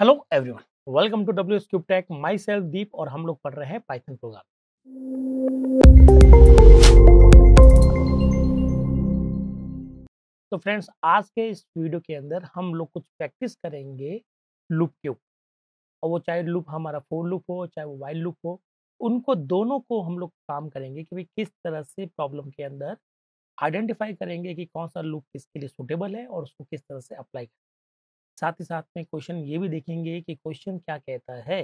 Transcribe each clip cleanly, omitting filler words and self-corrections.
Hello everyone, welcome to W S cube tech. Myself Deep और हम लोग पढ़ रहे हैं पाइथन प्रोग्राम। तो फ्रेंड्स, आज के इस वीडियो के अंदर हम लोग कुछ प्रैक्टिस करेंगे लूप के ऊपर। और वो चाहे लूप हमारा फोर लूप हो चाहे वो वाइल लूप हो, उनको दोनों को हम लोग काम करेंगे कि भाई किस तरह से प्रॉब्लम के अंदर आइडेंटिफाई करेंगे कि कौन सा लूप किसके लिए सुटेबल है और उसको किस तरह से अप्लाई करें। साथ ही साथ में क्वेश्चन ये भी देखेंगे कि क्वेश्चन क्या कहता है,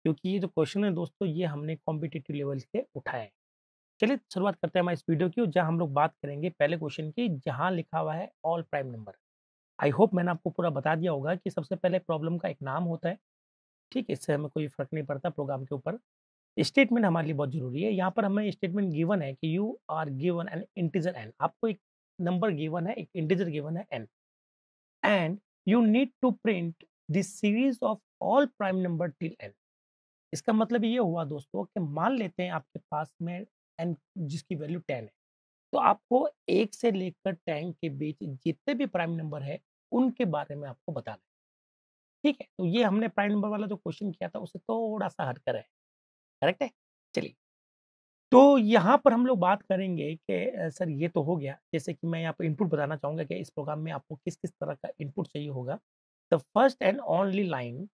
क्योंकि ये जो क्वेश्चन है दोस्तों, ये हमने कॉम्पिटिटिव लेवल से उठाया है। चलिए शुरुआत करते हैं हमारे इस वीडियो की, जहां हम लोग बात करेंगे पहले क्वेश्चन की, जहां लिखा हुआ है all prime number. I hope मैंने आपको पूरा बता दिया होगा कि सबसे पहले प्रॉब्लम का एक नाम होता है। ठीक है, इससे हमें कोई फर्क नहीं पड़ता प्रोग्राम के ऊपर। स्टेटमेंट हमारे लिए बहुत जरूरी है। यहाँ पर हमें स्टेटमेंट गिवन है कि you are given an integer N. आपको एक नंबर गिवन है, एक इंटीजर गिवन है N, and you need to print this series of all prime number till N. इसका मतलब ये हुआ दोस्तों कि मान लेते हैं आपके पास में एन जिसकी वैल्यू 10 है, तो आपको 1 से लेकर 10 के बीच जितने भी प्राइम नंबर है, उनके बारे में आपको बताना है। ठीक है? तो ये हमने प्राइम नंबर वाला जो क्वेश्चन किया था उससे थोड़ा-सा हटकर है। करेक्ट है? चलिए, तो यहाँ पर हम लोग बात करेंगे कि सर ये तो हो गया। जैसे कि मैं यहाँ पे इनपुट बताना चाहूँगा कि इस प्रोग्राम में आपको किस-किस तरह का इनपुट चाहिए होगा। The first and only line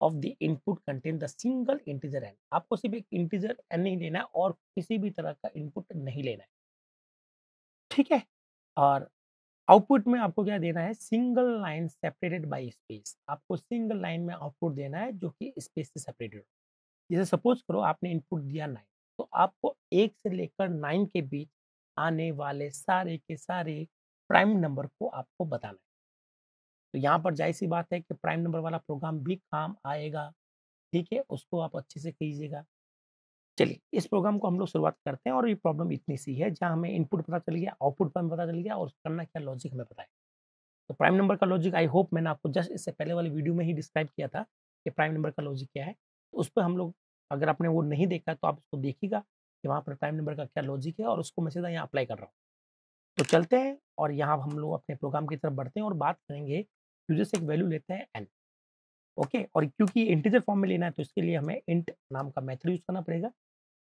of the input contain the single integer N. आपको सिर्फ एक इंटीजर एन ही लेना है और किसी भी तरह का इनपुट नहीं लेना है। ठीक है? और आउटपुट में आपको क्या देना है? Single line separated by space. आपको सिंगल लाइन में आउटपुट देना है जो कि स्पेस से सेपरेटेड हो। जैसे सपोज करो आपने इनपुट दिया 9, तो आपको 1 से लेकर 9 के बीच आने वाले सारे के सारे प्राइम नंबर को आपको बताना है। तो यहाँ पर जाहिर-सी बात है कि प्राइम नंबर वाला प्रोग्राम भी काम आएगा। ठीक है? उसको आप अच्छे से कीजिएगा। चलिए, इस प्रोग्राम को हम लोग शुरुआत करते हैं और ये प्रॉब्लम इतनी सी है, जहाँ हमें इनपुट पता चल गया, आउटपुट हमें पता चल गया और करना क्या लॉजिक हमें पता है। तो प्राइम नंबर का लॉजिक आई होप मैंने आपको जस्ट इससे पहले वाले वीडियो में ही डिस्क्राइब किया था कि प्राइम नंबर का लॉजिक क्या है। तो उस पे हम लोग, अगर आपने वो नहीं देखा तो आप उसको देखिएगा कि वहाँ पर प्राइम नंबर का क्या लॉजिक है और उसको मैं सीधा यहाँ अप्लाई कर रहा हूँ। तो चलते हैं और यहाँ हम लोग अपने प्रोग्राम की तरफ बढ़ते हैं और बात करेंगे। यूजर से एक वैल्यू लेते हैं एन। ओके, और क्योंकि इंटीजर फॉर्म में लेना है तो इसके लिए हमें इंट नाम का मेथड यूज़ करना पड़ेगा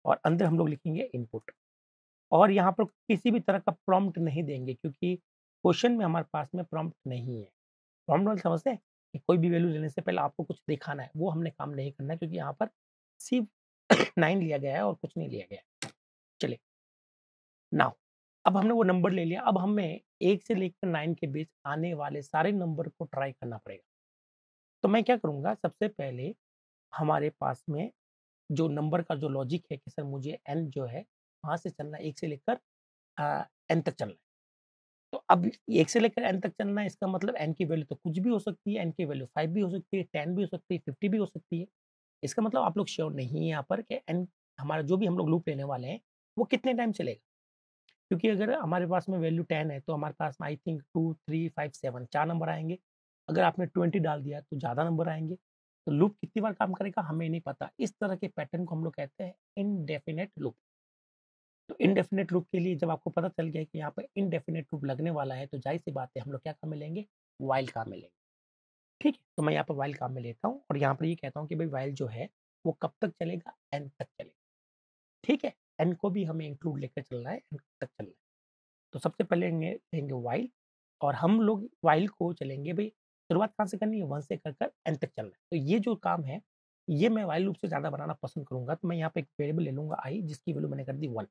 और अंदर हम लोग लिखेंगे इनपुट। और यहाँ पर किसी भी तरह का प्रॉम्प्ट नहीं देंगे, क्योंकि क्वेश्चन में हमारे पास में प्रॉम्प्ट नहीं है। प्रॉम्प्ट मतलब समझते हैं कि कोई भी वैल्यू लेने से पहले आपको कुछ दिखाना है, वो हमने काम नहीं करना है, क्योंकि यहाँ पर सिर्फ 9 लिया गया है और कुछ नहीं लिया गया है। चलिए, नाउ अब हमने वो नंबर ले लिया, अब हमें 1 से लेकर 9 के बीच आने वाले सारे नंबर को ट्राई करना पड़ेगा। तो मैं क्या करूँगा, सबसे पहले हमारे पास में जो नंबर का जो लॉजिक है कि सर मुझे n जो है वहाँ से चलना है, 1 से लेकर n तक चलना है। तो अब 1 से लेकर n तक चलना है, इसका मतलब n की वैल्यू तो कुछ भी हो सकती है, n की वैल्यू 5 भी हो सकती है, 10 भी हो सकती है, 50 भी हो सकती है। इसका मतलब आप लोग श्योर नहीं है यहाँ पर कि n हमारा जो भी हम लोग लूप लेने वाले हैं, वो कितने टाइम चलेगा। क्योंकि अगर हमारे पास में वैल्यू 10 है, तो हमारे पास में आई थिंक 2, 3, 5, 7 4 नंबर आएँगे। अगर आपने 20 डाल दिया तो ज़्यादा नंबर आएँगे। तो लूप कितनी बार काम करेगा हमें नहीं पता। इस तरह के पैटर्न को हम लोग कहते हैं इनडेफिनिट लूप। तो इनडेफिनिट लूप के लिए जब आपको पता चल गया कि यहाँ पे इनडेफिनिट लूप लगने वाला है, तो ज़ाहिर-सी बात है हम लोग क्या काम में लेंगे, व्हाइल काम में लेंगे। ठीक है? तो मैं यहाँ पर व्हाइल काम में लेता हूँ और यहाँ पर ये कहता हूँ कि भई व्हाइल जो है वो कब तक चलेगा, एन तक चलेगा। ठीक है? एन को भी हमें इंक्लूड लेकर चलना है, एन तक चलना है। तो सबसे पहले लेंगे व्हाइल और हम लोग व्हाइल को चलेंगे भई, शुरुआत कहाँ से करनी है, 1 से कर एन तक चलना है। तो ये जो काम है, ये मैं व्हाइल लूप से ज़्यादा बनाना पसंद करूँगा, तो मैं यहाँ पे एक वेरिएबल ले लूँगा आई, जिसकी वैल्यू मैंने कर दी 1।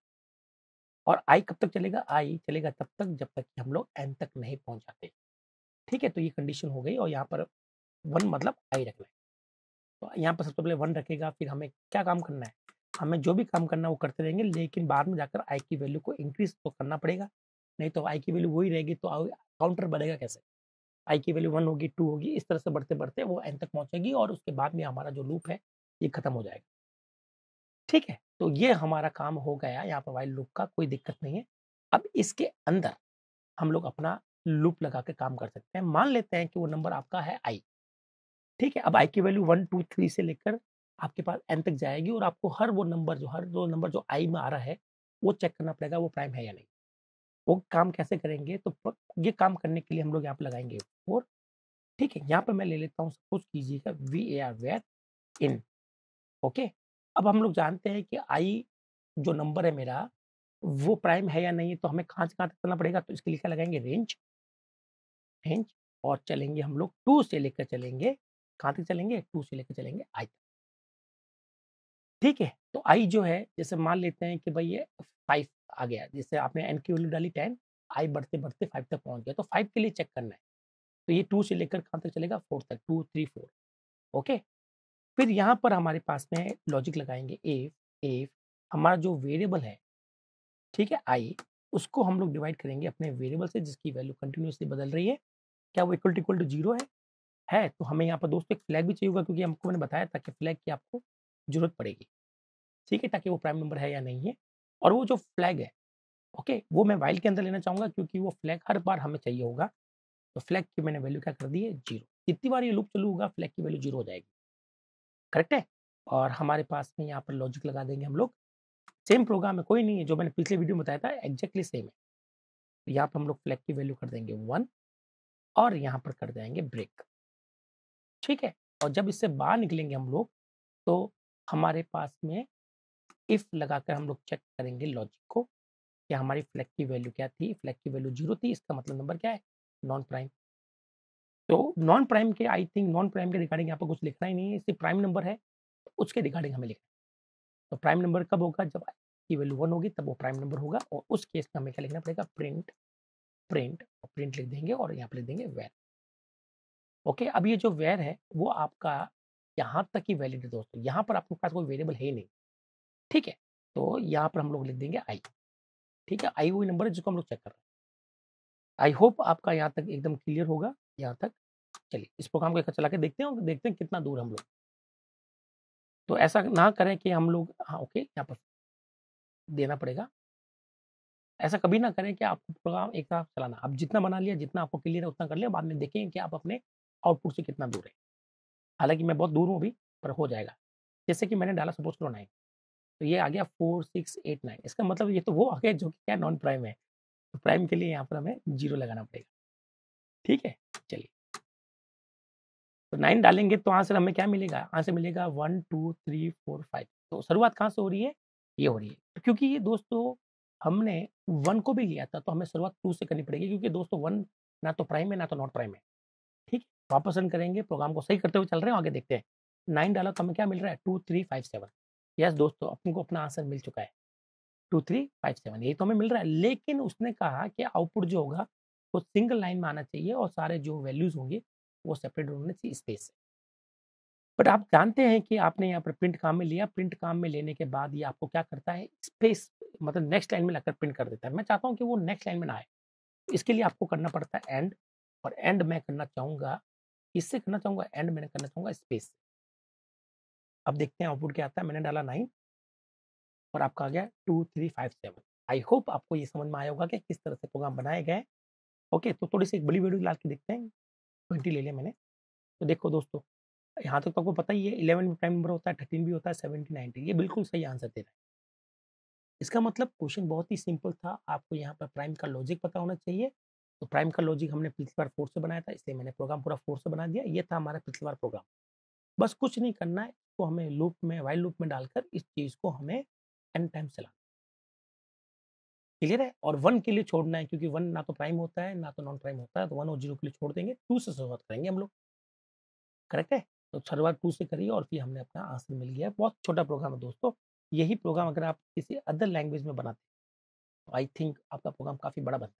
और आई कब तक चलेगा? आई चलेगा तब तक जब तक कि हम लोग एन तक नहीं पहुँच जाते। ठीक है? तो ये कंडीशन हो गई और यहाँ पर 1 मतलब आई रखना है। तो यहाँ पर सबसे पहले 1 रखेगा, फिर हमें क्या काम करना है? हमें जो भी काम करना है वो करते रहेंगे, लेकिन बाद में जाकर आई की वैल्यू को इंक्रीज़ तो करना पड़ेगा। नहीं तो आई की वैल्यू वही रहेगी, तो काउंटर बढ़ेगा कैसे? आई की वैल्यू 1 होगी, 2 होगी, इस तरह से बढ़ते-बढ़ते वो एन तक पहुँचेगी और उसके बाद में हमारा जो लूप है, ये खत्म हो जाएगा। ठीक है? तो ये हमारा काम हो गया यहाँ पर व्हाइल लूप का, कोई दिक्कत नहीं है। अब इसके अंदर हम लोग अपना लूप लगा के काम कर सकते हैं। मान लेते हैं कि वो नंबर आपका है आई। ठीक है? अब आई की वैल्यू 1, 2, 3 से लेकर आपके पास एन तक जाएगी और आपको हर वो नंबर जो आई में आ रहा है, वो चेक करना पड़ेगा वो प्राइम है या नहीं। वो काम कैसे करेंगे? तो ये काम करने के लिए हम लोग यहाँ पे लगाएँगे 4 ठीक है, यहाँ पे मैं ले लेता हूँ, सपोज कीजिएगा VAR वेयर इन। ओके, अब हम लोग जानते हैं कि आई जो नंबर है मेरा वो प्राइम है या नहीं, तो हमें कहाँ से कहाँ तक चलना पड़ेगा, तो इसके लिए क्या लगाएंगे, रेंज, रेंज, और चलेंगे हम लोग 2 से लेकर चलेंगे, कहाँ तक चलेंगे, 2 से लेकर चलेंगे आई तक। ठीक है, तो आई जो है, जैसे मान लेते हैं कि भाई ये 5 आ गया, जैसे आपने एन की वैल्यू डाली 10, आई बढ़ते बढ़ते 5 तक पहुंच गया, तो 5 के लिए चेक करना है, तो ये 2 से लेकर कहाँ तक चलेगा, 4 तक, 2 3 4। ओके, फिर यहाँ पर हमारे पास में लॉजिक लगाएंगे, इफ हमारा जो वेरिएबल है, ठीक है, आई, उसको हम लोग डिवाइड करेंगे अपने वेरिएबल से जिसकी वैल्यू कंटिन्यूअसली बदल रही है, क्या वो इक्वल टू जीरो है? है, तो हमें यहाँ पर दोस्तों एक फ्लैग भी चाहिए होगा, क्योंकि हमको मैंने बताया था कि फ्लैग की आपको जरूरत पड़ेगी, ठीक है, ताकि वो प्राइम नंबर है या नहीं है। और वो जो फ्लैग है, ओके, वो मैं वाइल के अंदर लेना चाहूंगा, क्योंकि वो फ्लैग हर बार हमें चाहिए होगा, तो फ्लैग की मैंने वैल्यू क्या कर दी है, जीरो। जितनी बार ये लूप चालू होगा फ्लैग की वैल्यू जीरो हो जाएगी, करेक्ट है। और हमारे पास में यहाँ पर लॉजिक लगा देंगे हम लोग, सेम प्रोग्राम है, कोई नहीं है, जो मैंने पिछले वीडियो में बताया था एग्जैक्टली सेम है। तो यहाँ पर हम लोग फ्लैग की वैल्यू कर देंगे 1, और यहाँ पर कर देंगे ब्रेक, ठीक है। और जब इससे बाहर निकलेंगे हम लोग, तो हमारे पास में इफ लगाकर हम लोग चेक करेंगे लॉजिक को, कि हमारी फ्लैग की वैल्यू क्या थी, फ्लैग की वैल्यू जीरो थी, इसका मतलब नंबर क्या है, नॉन प्राइम। तो नॉन प्राइम के, आई थिंक नॉन प्राइम के रिगार्डिंग यहाँ पर कुछ लिखना ही नहीं है, सिर्फ प्राइम नंबर है, तो उसके रिगार्डिंग हमें लिखना है। तो प्राइम नंबर कब होगा, जब आई की वैल्यू 1 होगी, तब वो प्राइम नंबर होगा, और उस केस में हमें क्या लिखना पड़ेगा, प्रिंट, प्रिंट, और प्रिंट लिख देंगे, और यहाँ पर लिख देंगे वेर। ओके, अब ये जो वेर है वो आपका यहाँ तक ही वैलिड है दोस्तों, यहाँ पर आपके पास कोई वेरिएबल है ही नहीं, ठीक है। तो यहाँ पर हम लोग लिख देंगे आई, ठीक है, आई वही नंबर है जिसको हम लोग चेक कर रहे हैं। आई होप आपका यहाँ तक एकदम क्लियर होगा, यहाँ तक। चलिए इस प्रोग्राम को एक चला के देखते हैं, और देखते हैं कितना दूर हम लोग। तो ऐसा ना करें कि हम लोग, हाँ ओके, यहाँ पर देना पड़ेगा, ऐसा कभी ना करें कि आपको प्रोग्राम एक साथ चलाना, आप जितना बना लिया, जितना आपको क्लियर है उतना कर लिया, बाद में देखें कि आप अपने आउटपुट से कितना दूर है। हालांकि मैं बहुत दूर हूँ अभी, पर हो जाएगा। जैसे कि मैंने डाला सपोज करो 9, तो ये आ गया 4 6 8 9, इसका मतलब ये तो वो आ गया जो कि क्या नॉन प्राइम है, तो प्राइम के लिए यहाँ पर हमें जीरो लगाना पड़ेगा, ठीक है। चलिए, तो 9 डालेंगे तो आंसर हमें क्या मिलेगा, आंसर मिलेगा 1 2 3 4 5। तो शुरुआत कहाँ से हो रही है, ये हो रही है, तो क्योंकि ये दोस्तों हमने 1 को भी लिया था, तो हमें शुरुआत 2 से करनी पड़ेगी, क्योंकि दोस्तों 1 ना तो प्राइम है ना तो नॉट प्राइम है, ठीक है। वापस रन करेंगे, प्रोग्राम को सही करते हुए चल रहे हैं, आगे देखते हैं। 9 डाला तो हमें क्या मिल रहा है, 2 3 5 7। यस दोस्तों, अपन को अपना आंसर मिल चुका है, 2 3 5 7, यही तो हमें मिल रहा है। लेकिन उसने कहा कि आउटपुट जो होगा वो सिंगल लाइन में आना चाहिए, और सारे जो वैल्यूज होंगे वो सेपरेट होने चाहिए स्पेस से। बट आप जानते हैं कि आपने यहाँ पर प्रिंट काम में लिया, प्रिंट काम में लेने के बाद ये आपको क्या करता है, स्पेस, मतलब नेक्स्ट लाइन में लाकर प्रिंट कर देता है। मैं चाहता हूँ कि वो नेक्स्ट लाइन में ना आए, इसके लिए आपको करना पड़ता है एंड, और एंड मैं करना चाहूँगा, इससे करना चाहूँगा एंड, मैंने करना चाहूँगा स्पेस। अब देखते हैं आउटपुट क्या आता है, मैंने डाला 9 और आपका आ गया 2 3 5 7। आई होप आपको ये समझ में आया होगा कि किस तरह से प्रोग्राम बनाए गए हैं। ओके, तो थोड़ी सी एक बड़ी वीडियो ला के देखते हैं, 20 ले लिया मैंने। तो देखो दोस्तों, यहाँ तक तो आपको पता ही है, 11 भी प्राइम नंबर होता है, 13 भी होता है, 17 19, ये बिल्कुल सही आंसर दे रहा है। इसका मतलब क्वेश्चन बहुत ही सिंपल था, आपको यहाँ पर प्राइम का लॉजिक पता होना चाहिए। तो प्राइम का लॉजिक हमने पिछली बार 4 से बनाया था, इसलिए मैंने प्रोग्राम पूरा 4 से बना दिया, ये था हमारा पिछली बार प्रोग्राम। बस कुछ नहीं करना है, तो हमें लूप में, व्हाइल लूप में डालकर इस चीज़ को हमें n टाइम चलाना, क्लियर है। और 1 के लिए छोड़ना है, क्योंकि 1 ना तो प्राइम होता है ना तो नॉन प्राइम होता है, तो 1 और 0 के लिए छोड़ देंगे, 2 से शुरुआत करेंगे हम लोग, करेक्ट है। तो शुरुआत 2 से करिए, और फिर हमने अपना आंसर मिल गया है। बहुत छोटा प्रोग्राम है दोस्तों, यही प्रोग्राम अगर आप किसी अदर लैंग्वेज में बनाते तो आई थिंक आपका प्रोग्राम काफ़ी बड़ा बनता,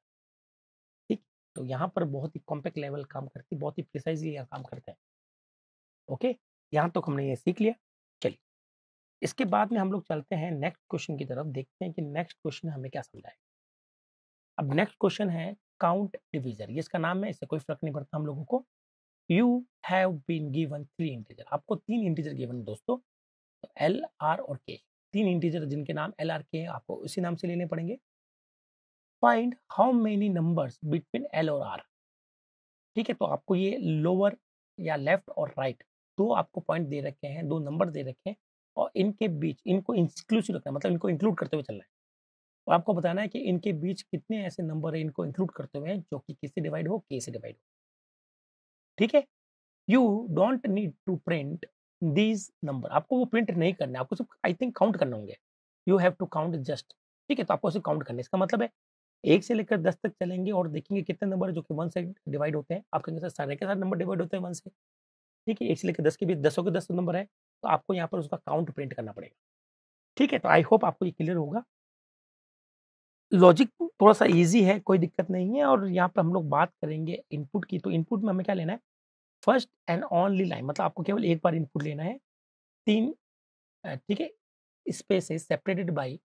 ठीक। तो यहाँ पर बहुत ही कॉम्पैक्ट लेवल काम करती है, बहुत ही प्रिसाइजली यहाँ काम करता है, ओके। यहाँ तक हमने ये सीख लिया। चलिए, इसके बाद में हम लोग चलते हैं नेक्स्ट क्वेश्चन की तरफ, देखते हैं कि नेक्स्ट क्वेश्चन हमें क्या समझाएगा। अब नेक्स्ट क्वेश्चन है काउंट डिवीजर, ये इसका नाम है, इससे कोई फर्क नहीं पड़ता हम लोगों को। You have been given 3 integer, आपको 3 इंटीजर गिवन है दोस्तों, एल आर और के, 3 इंटीजर जिनके नाम एल आर के हैं, आपको उसी नाम से लेने पड़ेंगे। Find how many numbers between L और आर, ठीक है। तो आपको ये लोअर या लेफ्ट और राइट, दो आपको पॉइंट दे रखे हैं, दो नंबर दे रखे हैं, और इनके बीच इनको इंक्लूसिव रखना है, मतलब इनको इंक्लूड करते हुए चलना है। और आपको बताना है कि इनके बीच कितने ऐसे नंबर है इनको इंक्लूड करते हुए हैं जो कि किससे डिवाइड हो, के से डिवाइड हो। ठीक है? You don't need to print these number, आपको वो प्रिंट नहीं करना है, आपको सिर्फ आई थिंक काउंट करने होंगे। You have to count just, ठीक है? तो आपको सिर्फ काउंट करने हैं। इसका मतलब है 1 से लेकर 10 तक चलेंगे और देखेंगे कितने नंबर है जो कि 1 से डिवाइड होते हैं। आप कहेंगे सर सारे के सारे नंबर डिवाइड होते हैं 1 से, ठीक है? 1 से लेकर 10 के बीच दसों के 10 नंबर है, तो आपको यहाँ पर उसका काउंट प्रिंट करना पड़ेगा, ठीक है? तो आई होप आपको ये क्लियर होगा। लॉजिक थोड़ा-सा ईज़ी है, कोई दिक्कत नहीं है और यहाँ पे हम लोग बात करेंगे इनपुट की, तो इनपुट में हमें क्या लेना है? फर्स्ट एंड ओनली लाइन, मतलब आपको केवल एक बार इनपुट लेना है। 3 ठीक है? स्पेसेस सेपरेटेड बाय,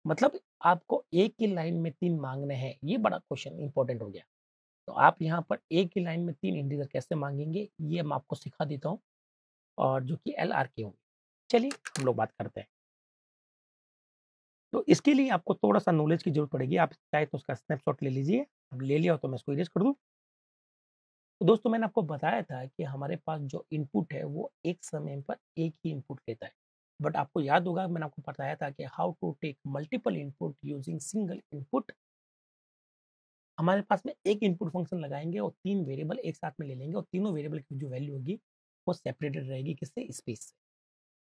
मतलब आपको एक ही लाइन में 3 माँगने हैं, ये बड़ा क्वेश्चन इम्पोर्टेंट हो गया। तो आप यहाँ पर एक ही लाइन में 3 इंटीजर कैसे माँगेंगे, ये मैं आपको सिखा देता हूँ और जो कि एलआरके होंगे। चलिए हम लोग बात करते हैं। तो इसके लिए आपको थोड़ा-सा नॉलेज की ज़रूरत पड़ेगी, आप चाहे तो उसका स्नैपशॉट ले लीजिए। अब ले लिया हो तो मैं इसको इरेज़ कर दूँ। तो दोस्तों मैंने आपको बताया था कि हमारे पास जो इनपुट है वो एक समय पर एक ही इनपुट लेता है। बट आपको याद होगा मैंने आपको बताया था कि how to take multiple input using single input. हमारे पास में एक इनपुट फंक्शन लगाएँगे और 3 वेरिएबल एक साथ में ले लेंगे और तीनों वेरिएबल की जो वैल्यू होगी वो सेपरेटेड रहेगी किससे? स्पेस से।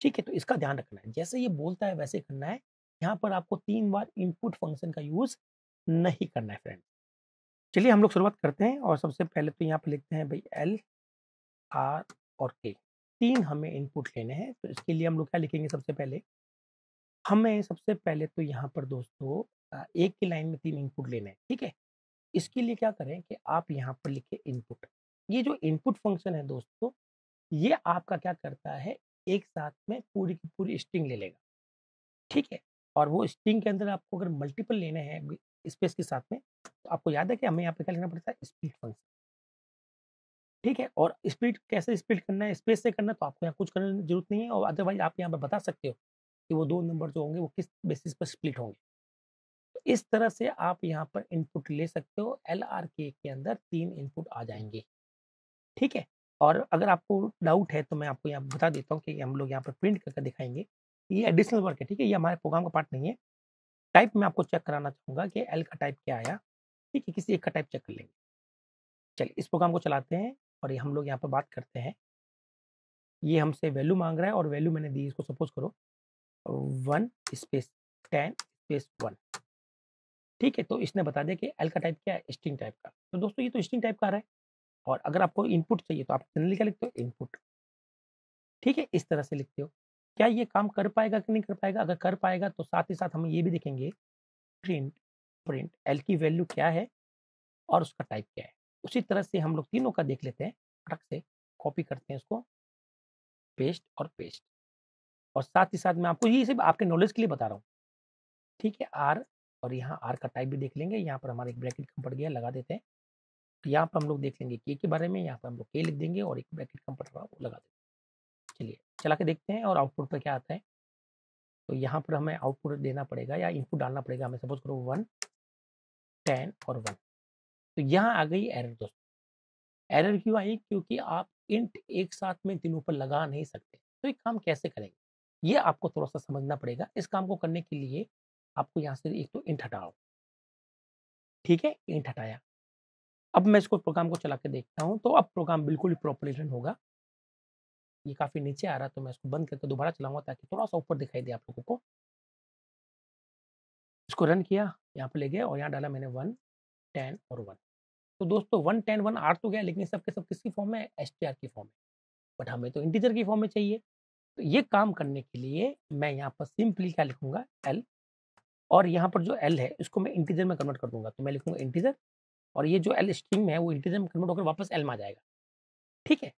ठीक है? तो इसका ध्यान रखना है। जैसे ये बोलता है वैसे करना है। यहाँ पर आपको 3 बार इनपुट फंक्शन का यूज़ नहीं करना है फ्रेंड्स। चलिए हम लोग शुरुआत करते हैं और सबसे पहले तो यहाँ पे लिखते हैं भई एल, आर और के। 3 हमें इनपुट लेने हैं। तो इसके लिए हम लोग क्या लिखेंगे सबसे पहले? हमें सबसे पहले तो यहाँ पर दोस्तों एक ही लाइन में 3 इनपुट लेने हैं। ठीक है? इसके लिए क्या करें कि आप यहाँ पर लिखिए इनपुट। ये जो इनपुट फंक्शन है दोस्तों, ये आपका क्या करता है, एक साथ में पूरी की पूरी स्ट्रिंग ले लेगा, ठीक है? और वो स्ट्रिंग के अंदर आपको अगर मल्टीपल लेने हैं स्पेस के साथ में, तो आपको याद है कि हमें यहाँ पे क्या लेना पड़ता है? स्प्लिट फंक्शन, ठीक है? और स्प्लिट कैसे स्प्लिट करना है? स्पेस से करना है, तो आपको यहाँ कुछ करने की ज़रूरत नहीं है और अदरवाइज़ आप यहाँ पे बता सकते हो कि वो 2 नंबर जो होंगे वो किस बेसिस पर स्प्लिट होंगे। तो इस तरह से आप यहाँ पर इनपुट ले सकते हो, एलआरके के अंदर 3 इनपुट आ जाएँगे। ठीक है? और अगर आपको डाउट है तो मैं आपको यहाँ बता देता हूँ कि हम लोग यहाँ पर प्रिंट करके दिखाएँगे। ये एडिशनल वर्क है, ठीक है? ये हमारे प्रोग्राम का पार्ट नहीं है। टाइप मैं आपको चेक कराना चाहूँगा कि एल का टाइप क्या आया, ठीक है? किसी एक का टाइप चेक कर लेंगे। चलिए इस प्रोग्राम को चलाते हैं और ये हम लोग यहाँ पर बात करते हैं। ये हमसे वैल्यू माँग रहा है और वैल्यू मैंने दी इसको सपोज़ करो 1 स्पेस 10 स्पेस 1, ठीक है? तो इसने बता दिया कि एल का टाइप क्या है? स्ट्रिंग टाइप का। तो दोस्तों ये तो स्ट्रिंग टाइप का आ रहा है और अगर आपको इनपुट चाहिए तो आप जनरली क्या लिखते हो? इनपुट। ठीक है? इस तरह से लिखते हो। क्या ये काम कर पाएगा कि नहीं कर पाएगा? अगर कर पाएगा तो साथ ही साथ हम ये भी देखेंगे प्रिंट प्रिंट एल की वैल्यू क्या है और उसका टाइप क्या है। उसी तरह से हम लोग तीनों का देख लेते हैं, फटाक से कॉपी करते हैं इसको, पेस्ट और पेस्ट और साथ ही साथ मैं आपको ये सिर्फ़ आपके नॉलेज के लिए बता रहा हूँ। ठीक है? आर और यहाँ आर का टाइप भी देख लेंगे, यहाँ पर हमारा एक ब्रैकेट कम पड़ गया लगा देते हैं। तो यहाँ पर हम लोग देख लेंगे के बारे में, यहाँ पर हम लोग के लिख देंगे और एक ब्रैकेट कम पड़ रहा है वो लगा देंगे। चलिए चला के देखते हैं और आउटपुट पे क्या आता है। तो यहाँ पर हमें आउटपुट देना पड़ेगा या इनपुट डालना पड़ेगा हमें सपोज़ करो 1, 10 और 1। तो यहाँ आ गई एरर दोस्तों। एरर क्यों आई? क्योंकि आप इंट एक साथ में तीनों पर लगा नहीं सकते। तो ये काम कैसे करेंगे? ये आपको थोड़ा-सा समझना पड़ेगा। इस काम को करने के लिए आपको यहाँ से एक तो इंट हटाओ, ठीक है? इंट हटाया। अब मैं इसको प्रोग्राम को चला के देखता हूँ, तो अब प्रोग्राम बिल्कुल ही प्रॉपर्ली रन होगा। ये काफ़ी नीचे आ रहा है तो मैं इसको बंद करके दोबारा चलाऊँगा ताकि थोड़ा-सा ऊपर दिखाई दे आप लोगों को। इसको रन किया, यहाँ पे ले गया और यहाँ डाला मैंने 1, 10 और 1। तो दोस्तों 1, 10, 1 आ तो गया लेकिन सब के सब किसकी फॉर्म में है? एसटीआर की फॉर्म में। बट हमें तो इंटीजर की फॉर्म में चाहिए। तो ये काम करने के लिए मैं यहाँ पर सिंपली क्या लिखूँगा एल और यहाँ पर जो एल है इसको मैं इंटीजर में कन्वर्ट कर दूँगा। तो मैं लिखूँगा इंटीजर और ये जो एल स्ट्रिंग में है वो इंटीजर में कन्वर्ट होकर वापस एल में आ जाएगा। ठीक है?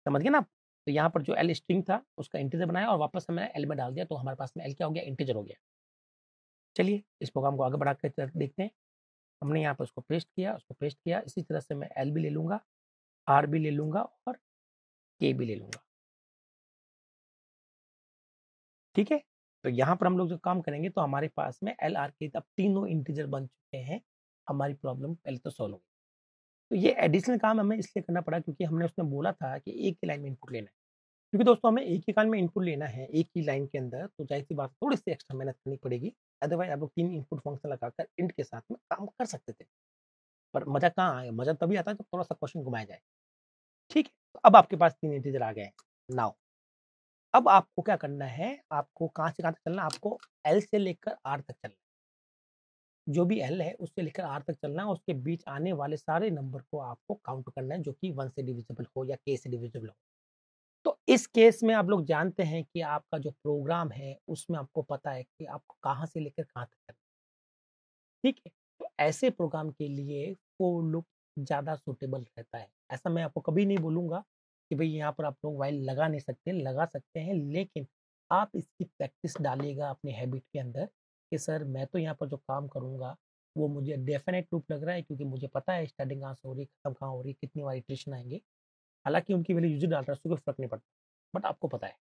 समझ गए ना आप? तो यहाँ पर जो एल स्ट्रिंग था उसका इंटीजर बनाया और वापस हमने एल में डाल दिया तो हमारे पास में एल क्या हो गया? इंटीजर हो गया। चलिए इस प्रोग्राम को आगे बढ़ा के देखते हैं। हमने यहाँ पर उसको उसको पेस्ट किया। इसी तरह से मैं एल भी ले लूँगा, आर भी ले लूँगा और के भी ले लूँगा। ठीक है? तो यहाँ पर हम लोग जो काम करेंगे तो हमारे पास में एल, आर, के अब तीनों इंटीजर बन चुके हैं। हमारी प्रॉब्लम पहले तो सॉल्व हो गई। तो ये एडिशनल काम हमें इसलिए करना पड़ा क्योंकि हमने उसमें बोला था कि एक ही लाइन में इनपुट लेना है। क्योंकि दोस्तों हमें एक ही लाइन में इनपुट लेना है, एक ही लाइन के अंदर तो ज़ाहिर-सी बात है थोड़ी-सी एक्स्ट्रा मेहनत करनी पड़ेगी। अदरवाइज़ आप लोग 3 इनपुट फंक्शन लगाकर इंट के साथ में काम कर सकते थे। पर मज़ा कहाँ आया? मज़ा तभी आता है जब थोड़ा-सा क्वेश्चन घुमाया जाए। ठीक है? तो अब आपके पास 3 इंटीजर आ गए हैं। नाउ अब आपको क्या करना है, आपको कहाँ से कहाँ तक चलना है, आपको एल से लेकर आर तक चलना है। जो भी एल है उससे लेकर आर तक चलना है, उसके बीच आने वाले सारे नंबर को आपको काउंट करना है जो कि 1 से डिविजिबल हो या k से डिविजिबल हो। तो इस केस में आप लोग जानते हैं कि आपका जो प्रोग्राम है उसमें आपको पता है कि आपको कहाँ से लेकर कहाँ तक करना है, ठीक है? तो ऐसे प्रोग्राम के लिए फोर लूप ज़्यादा सूटेबल रहता है। ऐसा मैं आपको कभी नहीं बोलूँगा कि भई यहाँ पर आप लोग व्हाइल लगा नहीं सकते, लगा सकते हैं, लेकिन आप इसकी प्रैक्टिस डालिएगा अपने हैबिट के अंदर कि सर मैं तो यहाँ पर जो काम करूँगा, वो मुझे डेफ़िनेट लूप लग रहा है क्योंकि मुझे पता है स्टार्टिंग कहाँ से हो रही है, खत्म कहाँ हो रही है, कितनी बार इटरेशन आएँगे। हालाँकि उनकी वैल्यू यूज़र डाल रहा है, उससे कोई फ़र्क नहीं पड़ता, बट आपको पता है।